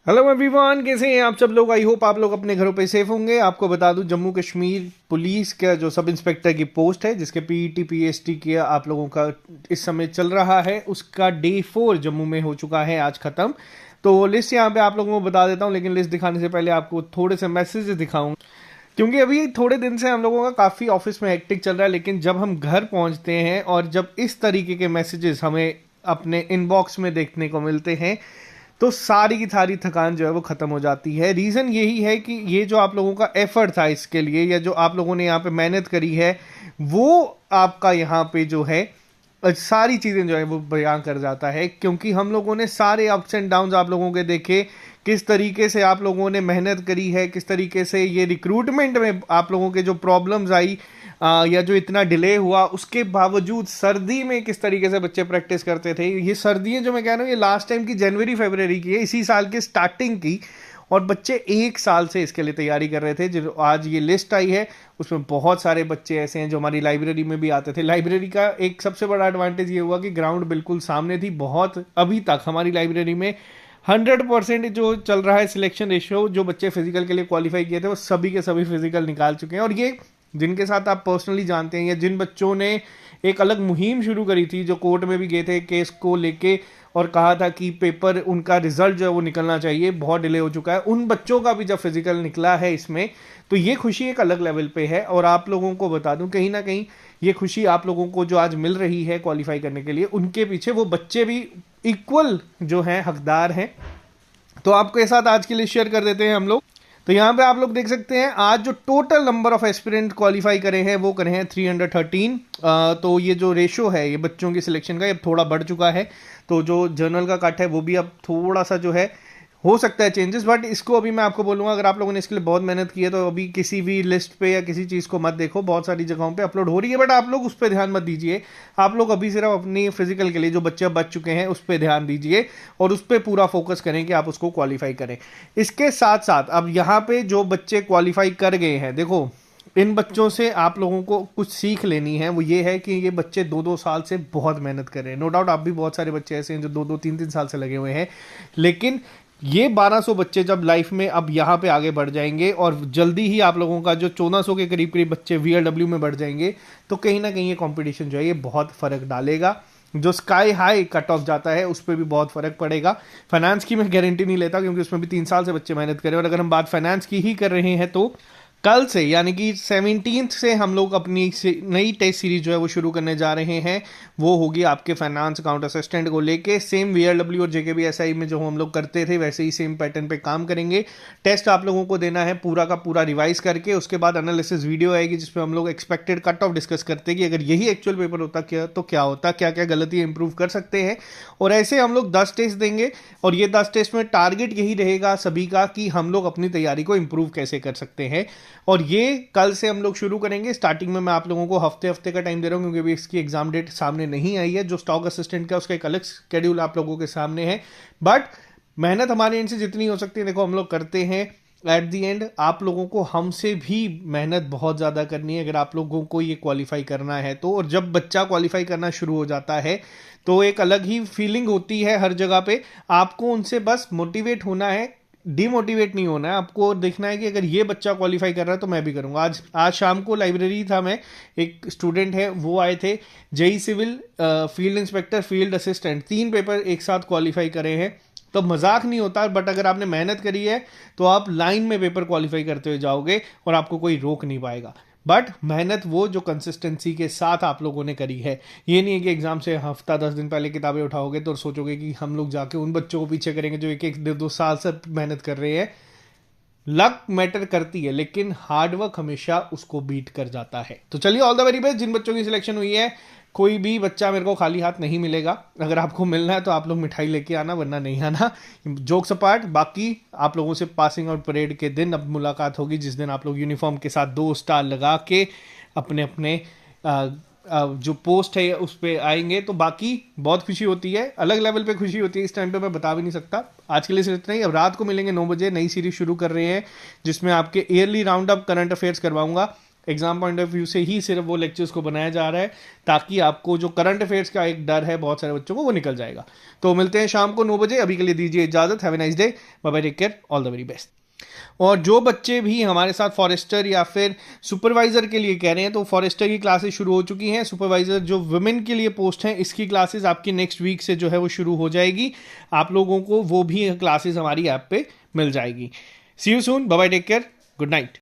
Hello everyone, कैसे हैं आप सब लोग। आई होप आप लोग अपने घरों पे सेफ होंगे। आपको बता दूं, जम्मू कश्मीर पुलिस का जो सब इंस्पेक्टर की पोस्ट है, जिसके पीईटी पीएसटी किया आप लोगों का इस समय चल रहा है, उसका डे 4 जम्मू में हो चुका है, आज खत्म। तो लिस्ट यहाँ पे आप लोगों को बता देता हूँ, लेकिन लिस्ट दिखाने से पहले आपको थोड़े से मैसेजेस दिखाऊंगा, क्योंकि अभी थोड़े दिन से हम लोगों का काफ़ी ऑफिस में हेक्टिक चल रहा है। लेकिन जब हम घर पहुंचते हैं और जब इस तरीके के मैसेजेस हमें अपने इनबॉक्स में देखने को मिलते हैं, तो सारी की सारी थकान जो है वो खत्म हो जाती है। रीज़न यही है कि ये जो आप लोगों का एफर्ट था इसके लिए, या जो आप लोगों ने यहाँ पे मेहनत करी है, वो आपका यहाँ पे जो है सारी चीज़ें जो है वो बयां कर जाता है। क्योंकि हम लोगों ने सारे अप्स एंड डाउन्स आप लोगों के देखे, किस तरीके से आप लोगों ने मेहनत करी है, किस तरीके से ये रिक्रूटमेंट में आप लोगों के जो प्रॉब्लम्स आई, या जो इतना डिले हुआ, उसके बावजूद सर्दी में किस तरीके से बच्चे प्रैक्टिस करते थे। ये सर्दियां जो मैं कह रहा हूँ, ये लास्ट टाइम की जनवरी फरवरी की है, इसी साल के स्टार्टिंग की। और बच्चे एक साल से इसके लिए तैयारी कर रहे थे। जो आज ये लिस्ट आई है, उसमें बहुत सारे बच्चे ऐसे हैं जो हमारी लाइब्रेरी में भी आते थे। लाइब्रेरी का एक सबसे बड़ा एडवांटेज ये हुआ कि ग्राउंड बिल्कुल सामने थी। बहुत अभी तक हमारी लाइब्रेरी में 100% जो चल रहा है सिलेक्शन रेशियो, जो बच्चे फिजिकल के लिए क्वालिफाई किए थे वो सभी के सभी फिजिकल निकाल चुके हैं। और ये जिनके साथ आप पर्सनली जानते हैं, या जिन बच्चों ने एक अलग मुहिम शुरू करी थी, जो कोर्ट में भी गए थे केस को लेके और कहा था कि पेपर उनका रिजल्ट जो है वो निकलना चाहिए, बहुत डिले हो चुका है, उन बच्चों का भी जब फिजिकल निकला है इसमें, तो ये खुशी एक अलग लेवल पे है। और आप लोगों को बता दूं, कहीं ना कहीं ये खुशी आप लोगों को जो आज मिल रही है क्वालिफाई करने के लिए, उनके पीछे वो बच्चे भी इक्वल जो हैं हकदार हैं। तो आपके साथ आज के लिए शेयर कर देते हैं हम लोग। तो यहाँ पे आप लोग देख सकते हैं, आज जो total number of aspirant qualify करे हैं वो करे हैं 313। तो ये जो रेशो है ये बच्चों की सिलेक्शन का, ये थोड़ा बढ़ चुका है। तो जो जर्नल का कट है वो भी अब थोड़ा सा जो है हो सकता है चेंजेस, बट इसको अभी मैं आपको बोलूँगा, अगर आप लोगों ने इसके लिए बहुत मेहनत की है तो अभी किसी भी लिस्ट पे या किसी चीज़ को मत देखो। बहुत सारी जगहों पे अपलोड हो रही है, बट आप लोग उस पर ध्यान मत दीजिए। आप लोग अभी सिर्फ अपनी फिजिकल के लिए जो बच्चे बच चुके हैं उस पर ध्यान दीजिए और उस पर पूरा फोकस करें कि आप उसको क्वालिफाई करें। इसके साथ साथ अब यहाँ पे जो बच्चे क्वालिफाई कर गए हैं, देखो इन बच्चों से आप लोगों को कुछ सीख लेनी है। वो ये है कि ये बच्चे 2-2 साल से बहुत मेहनत कर रहे हैं। नो डाउट आप भी बहुत सारे बच्चे ऐसे हैं जो 2-2 3-3 साल से लगे हुए हैं, लेकिन ये 1200 बच्चे जब लाइफ में अब यहाँ पे आगे बढ़ जाएंगे, और जल्दी ही आप लोगों का जो 1400 के करीब करीब बच्चे वीआरडब्ल्यू में बढ़ जाएंगे, तो कहीं ना कहीं ये कंपटीशन जो है ये बहुत फर्क डालेगा। जो स्काई हाई कट ऑफ जाता है उस पर भी बहुत फर्क पड़ेगा। फाइनेंस की मैं गारंटी नहीं लेता, क्योंकि उसमें भी 3 साल से बच्चे मेहनत करें। और अगर हम बात फाइनेंस की ही कर रहे हैं, तो कल से यानी कि 17 से हम लोग अपनी नई टेस्ट सीरीज जो है वो शुरू करने जा रहे हैं। वो होगी आपके फाइनेंस अकाउंट असिस्टेंट को लेके। सेम वीआरडब्ल्यू और जेकेबीएसआई में जो हम लोग करते थे वैसे ही सेम पैटर्न पे काम करेंगे। टेस्ट आप लोगों को देना है पूरा का पूरा रिवाइज करके। उसके बाद एनालिसिस वीडियो आएगी जिसमें हम लोग एक्सपेक्टेड कट ऑफ डिस्कस करते हैं कि अगर यही एक्चुअल पेपर होता क्या तो क्या होता, क्या क्या गलतियां इंप्रूव कर सकते हैं। और ऐसे हम लोग 10 टेस्ट देंगे, और ये 10 टेस्ट में टारगेट यही रहेगा सभी का कि हम लोग अपनी तैयारी को इंप्रूव कैसे कर सकते हैं। और ये कल से हम लोग शुरू करेंगे। स्टार्टिंग में मैं आप लोगों को हफ्ते हफ्ते का टाइम दे रहा हूं, क्योंकि अभी इसकी एग्जाम डेट सामने नहीं आई है। जो स्टॉक असिस्टेंट का उसका एक अलग शेड्यूल आप लोगों के सामने है, बट मेहनत हमारे एंड से जितनी हो सकती है देखो हम लोग करते हैं। एट दी एंड आप लोगों को हमसे भी मेहनत बहुत ज़्यादा करनी है अगर आप लोगों को ये क्वालिफाई करना है तो। और जब बच्चा क्वालिफाई करना शुरू हो जाता है तो एक अलग ही फीलिंग होती है हर जगह पे। आपको उनसे बस मोटिवेट होना है, डिमोटिवेट नहीं होना है। आपको देखना है कि अगर ये बच्चा क्वालिफाई कर रहा है तो मैं भी करूंगा। आज शाम को लाइब्रेरी था, मैं एक स्टूडेंट है वो आए थे, JE civil, field inspector, field assistant, 3 paper एक साथ क्वालिफाई करे हैं। तो मजाक नहीं होता, बट अगर आपने मेहनत करी है तो आप लाइन में पेपर क्वालिफाई करते हुए जाओगे और आपको कोई रोक नहीं पाएगा। बट मेहनत वो जो कंसिस्टेंसी के साथ आप लोगों ने करी है, ये नहीं है कि एग्जाम से हफ्ता 10 दिन पहले किताबें उठाओगे तो सोचोगे कि हम लोग जाके उन बच्चों को पीछे करेंगे जो 1-1 2 2 साल से मेहनत कर रहे हैं। लक मैटर करती है, लेकिन हार्डवर्क हमेशा उसको बीट कर जाता है। तो चलिए, ऑल द वेरी बेस्ट जिन बच्चों की सिलेक्शन हुई है। कोई भी बच्चा मेरे को खाली हाथ नहीं मिलेगा। अगर आपको मिलना है तो आप लोग मिठाई लेके आना, वरना नहीं आना। जोक्स अपार्ट, बाकी आप लोगों से पासिंग आउट परेड के दिन अब मुलाकात होगी, जिस दिन आप लोग यूनिफॉर्म के साथ 2 स्टार लगा के अपने अपने जो पोस्ट है उस पर आएंगे। तो बाकी बहुत खुशी होती है, अलग लेवल पे खुशी होती है। इस टाइम पे मैं बता भी नहीं सकता। आज के लिए सिर्फ इतना ही। अब रात को मिलेंगे 9 बजे, नई सीरीज शुरू कर रहे हैं जिसमें आपके yearly round up current affairs करवाऊंगा। एग्जाम पॉइंट ऑफ व्यू से ही सिर्फ वो लेक्चर्स को बनाया जा रहा है, ताकि आपको जो करंट अफेयर्स का एक डर है बहुत सारे बच्चों को, वो निकल जाएगा। तो मिलते हैं शाम को 9 बजे। अभी के लिए दीजिए इजाजत। Have a nice day. Bye bye, take care, all the very best. और जो बच्चे भी हमारे साथ फॉरेस्टर या फिर सुपरवाइजर के लिए कह रहे हैं, तो फॉरेस्टर की क्लासेस शुरू हो चुकी हैं। सुपरवाइजर जो वुमेन के लिए पोस्ट हैं, इसकी क्लासेस आपकी नेक्स्ट वीक से जो है वो शुरू हो जाएगी। आप लोगों को वो भी क्लासेस हमारी ऐप पे मिल जाएगी। See you soon. Bye bye, take care, good night.